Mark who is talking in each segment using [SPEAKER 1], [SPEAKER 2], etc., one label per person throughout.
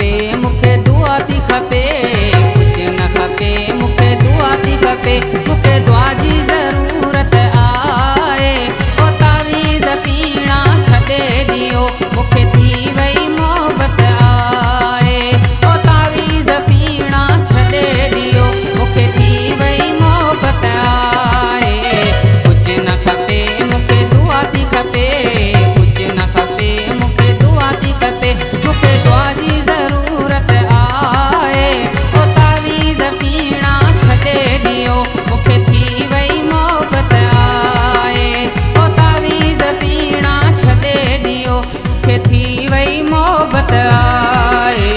[SPEAKER 1] खपे मूंखे दुआ थी खपे कुझु न खपे मूंखे दुआ थी खपे मूंखे दुआ जी ज़रूरत आहे ओ तावीज़ पीणा छॾे ॾियो मूंखे थी वई मोहबत आहे ओ तावीज़ पीणा छॾे ॾियो मूंखे थी वई मोहबत आहे कुझु न खपे मूंखे दुआ थी खपे कुझु न खपे मूंखे दुआ थी खपे मूंखे दुआ जी ज़रूरत आहे ओ तावीज़ पीणा छॾे ॾियो मूंखे थी वई मोहबत आहे ओ तावीज़ पीणा छॾे ॾियो मूंखे थी वई मोहबत आहे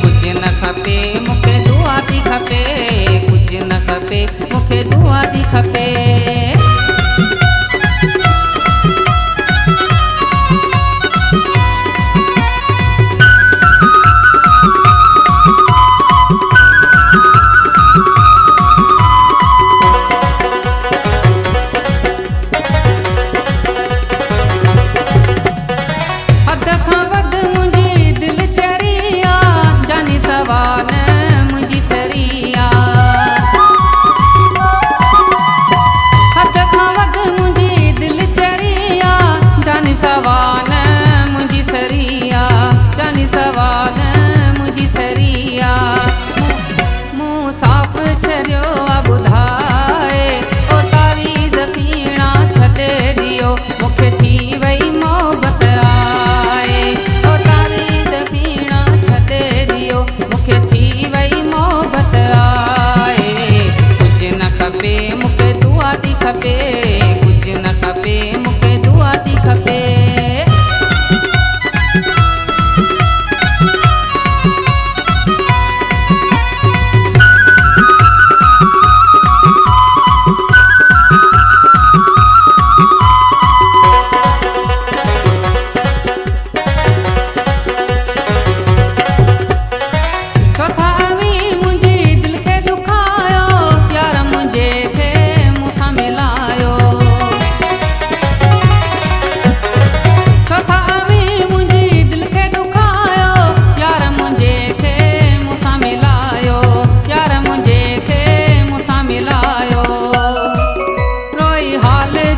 [SPEAKER 1] कुझु न खपे मूंखे दुआ थी खपे कुझु न खपे मूंखे दुआ थी खपे सवान मुंहिंजी सरिया हद खां वधि मुंहिंजी दिलि चरिया जानी सवान मुंहिंजी सरिया जानी सवान मुंहिंजी सरिया मूं साफ़ छॾियो आहे ॿुधाए ओ तावीज़ पीणा छॾे ॾियो मूंखे थी वई मोहबत आहे ओ तावीज़ पीणा छॾे ॾियो मूंखे थी वई मोहबत आहे कुझु न खपे मूंखे दुआ थी खपे कुझु न खपे मूंखे दुआ थी खपे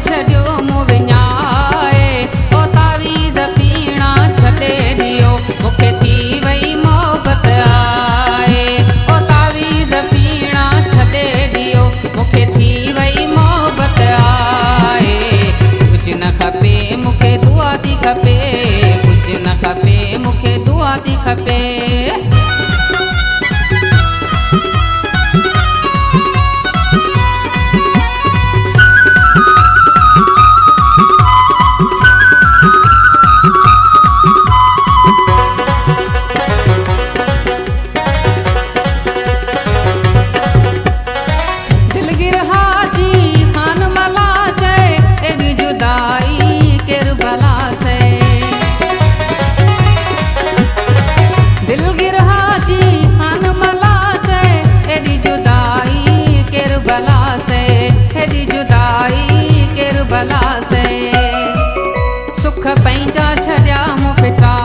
[SPEAKER 1] छॾियो मूं विञाए ओ तावीज़ पीणा छॾे ॾियो मूंखे थी वई मोहबत आहे ओ तावीज़ पीणा छॾे ॾियो मूंखे थी वई मोहबत आहे कुझु न खपे मूंखे दुआ थी खपे कुझु न खपे मूंखे दुआ थी खपे दिलगिर हाजी खान मला चए एॾी जुदाई केरु भला से एॾी जुदाई केरु भला से सुख पंहिंजा छॾिया मूं फिटा